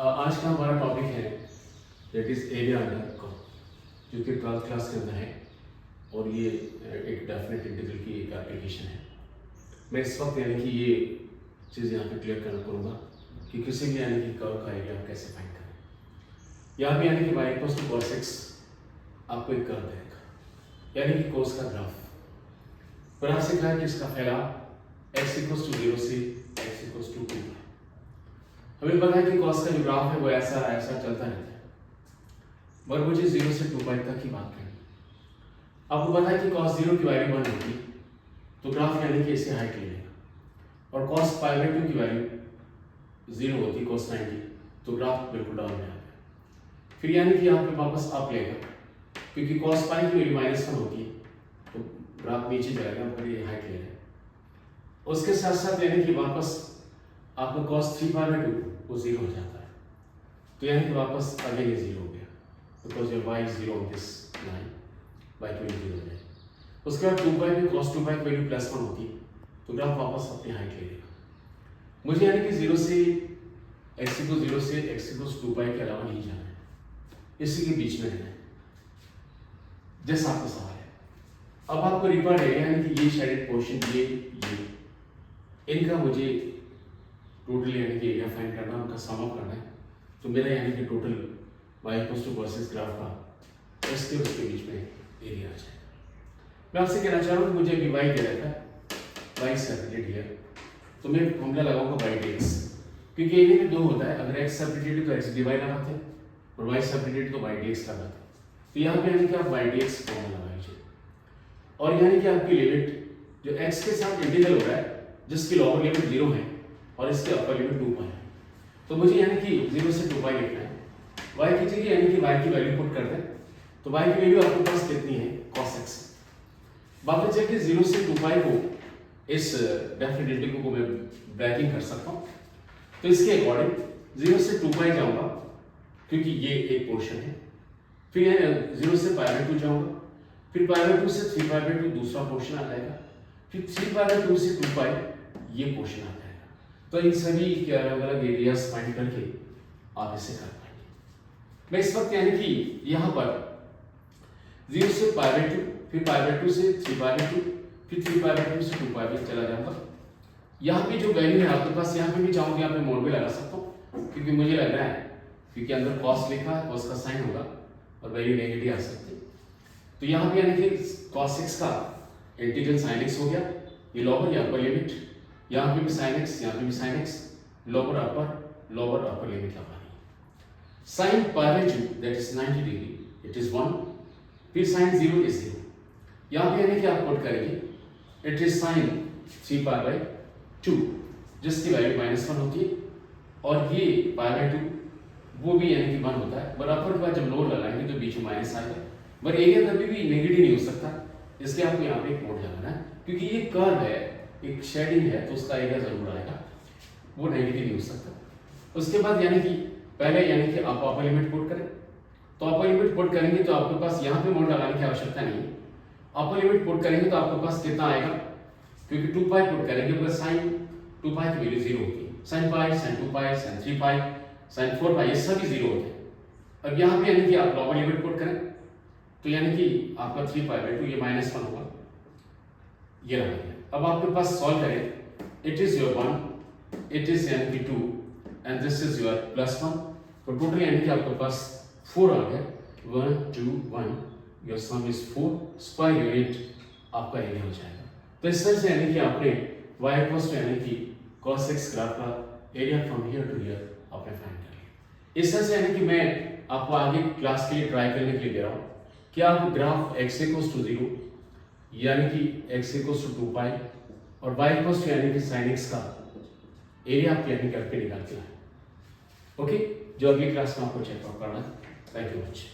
आज का हमारा टॉपिक है that is area under curve, जो कि 12th क्लास के अंदर है और ये एक डेफिनेट इंटीग्रल की एक एप्लीकेशन है। मैं इस वक्त यानी कि ये चीज़ यहाँ पे क्लियर करना करूँगा कि किसी भी यानी कि कर्व का एरिया आप कैसे फाइंड करें। यहाँ पे यानी कि y equals to cos x आपको एक कर्व देगा, यानी कि cos का ग्राफ से कहा कि इसका फैलाव x इक्वल्स टू 0 से x इक्वल्स टू 2 है। हमें पता है कि cos का जो ग्राफ है वो ऐसा चलता रहता है, मगर मुझे 0 से 2 पाई तक की बात करनी। आपको पता है कि cos 0 की वैल्यू 1 होगी तो ग्राफ यानी कि इसे हाइट ले लेगा, और cos पाई बाई 2 की वैल्यू 0 होती cos 90 तो ग्राफ बिल्कुल डाउन में आ गया। फिर यानी कि यहाँ पे वापस अप लेगा, क्योंकि cos पाई की वैल्यू -1 होती है तो ग्राफ नीचे जाएगा, मगर ये हाइट ले लेगा। उसके साथ साथ यानी कि वापस आपका cos 3 पाई बाई 2 वो 0 हो जाता है, तो यानी कि वापस अगेन ये 0 हो गया, because your y is 0 on this line, y की वैल्यू 0 हो जाएगी। उसके बाद 2 पाई में cos 2 पाई की वैल्यू +1 होती है तो ग्राफ वापस अपनी हाइट ले लेगा। मुझे यानी कि 0 से x को 0 से x को 2 पाई के अलावा नहीं जाना है, इसी के बीच में रहना है, जैसा आपका सवाल है। अब आपको रिकॉर्ड है यानी कि ये शेडेड पोर्शन ये इनका मुझे टोटल यानी कि एरिया फाइंड करना, उनका सम अप करना है। तो मेरा यानी कि total y equals to cos x graph का इसके उसके बीच में एरिया आ जाएगा। मैं आपसे कहना चाह रहा हूँ कि मुझे अभी y दे रहा था, y सेपरेटेड हियर, तो मैं फॉर्मूला लगाऊंगा y dx, क्योंकि एरिया में दो होता है, अगर x सेपरेटेड तो x dy लगाते हैं और y सेपरेटेड तो y dx लगाते हैं। तो यहाँ पे यानी कि आप y dx फॉर्मूला लगाइए, और यानी कि आपकी लिमिट जो x के साथ इंटीग्रल हो रहा है जिसकी लोअर लिमिट 0 है और इसके अपर लिमिट 2 पाई है, तो मुझे यानी कि 0 से 2 पाई लिखना है। y की जगह यानी कि y की वैल्यू पुट कर दें, तो y की वैल्यू आपके पास कितनी है cos x। वापस जाके 0 से 2 पाई को इस डेफिनेट इंटीग्रल को मैं ब्रैकेटिंग कर सकता हूँ, तो इसके अकॉर्डिंग 0 से 2 पाई जाऊंगा क्योंकि ये एक पोर्शन है, फिर 0 से पाई बाई 2 जाऊंगा, फिर पाई बाई 2 से 3 पाई बाई 2 दूसरा पोर्शन आ जाएगा, फिर 3 पाई बाई 2 से 2 पाई ये पोर्शन आ जाएगा। तो इन सभी के अलग अलग एरियाज फाइंड करके आप इसे कर पाएंगे। मैं इस वक्त यानी कि यहाँ पर 0 से पाई बाई 2, फिर पाई बाई 2 से 3 पाई बाई 2, फिर 3 पाई बाई 2 से 2 पाई बाई चला जाऊंगा। यहाँ पे जो वैल्यू है आपके पास, यहाँ पे भी चाहूँगी यहाँ पे मोड भी लगा सकता हूँ, क्योंकि मुझे लग रहा है क्योंकि अंदर कॉस लिखा है, कॉस का साइन होगा और वैल्यू नेगेटिव आ सकती है। तो यहाँ पे यानी कि cos x का इंटीग्रल sin x हो गया, ये लोअर या अपर लिमिट, यहाँ पे भी sin x, यहाँ पे भी sin x, lower upper limit लगानी है। sin pi by 2 that is 90 degree, it is 1, फिर sin 0 इज 0। यहाँ पे यानी कि आप पुट करेंगे it is sin 3 pi by 2 जिसकी वैल्यू -1 होती है, और ये पाई बाई 2 वो भी यानी कि 1 होता है, बट अपर के बाद जब लोड लगाएंगे तो बीच में माइनस आएगा, बट एरिया कभी भी नेगेटिव नहीं हो सकता, इसलिए आपको यहाँ पे एक मोड लगाना है, क्योंकि ये कर्व है, एक शेडिंग है, तो उसका एरिया जरूर आएगा, वो नेगेटिव नहीं हो सकता। उसके बाद यानी कि पहले यानी कि आप अपर लिमिट पुट करें, तो अपर लिमिट पुट करेंगे तो आपके पास यहाँ पे मोड लगाने की आवश्यकता नहीं है। अपर लिमिट पुट करेंगे तो आपके पास कितना आएगा, क्योंकि 2 पाई पुट करेंगे बस sin 2 पाई की वैल्यू 0 होती है, sin पाई, sin 2 पाई, sin 3 पाई, sin 4 पाई, ये सभी 0 होते हैं। अब यहाँ पे यानी कि आप लोअर लिमिट पुट करें तो यानी कि आपका 3 पाई बाई 2 ये -1 होगा, ये रहा है। अब आपके पास सॉल्व करें, it is your 1, it is यानी कि 2 एंड दिस इज योर +1, तो टोटल यानी कि आपके पास 4 आ गया, 1 2 1, your some is 4, square unit आपका एरिया हो जाएगा। तो इस तरह से यानी कि आपने y इक्वल्स टू यानी कि cos x ग्राफ का area from here to here आपने फाइंड कर लिया। इस तरह से यानी कि मैं आपको आगे क्लास के लिए ट्राई करने के लिए दे रहा हूँ कि आप ग्राफ x इक्वल्स टू 0 यानी कि x इक्वल्स टू 2 पाई और y इक्वल्स टू यानी कि sin x का एरिया आप यानी करके निकालते हैं। ओके, जो अगली क्लास में आपको चेकआउट करना है। Thank you much.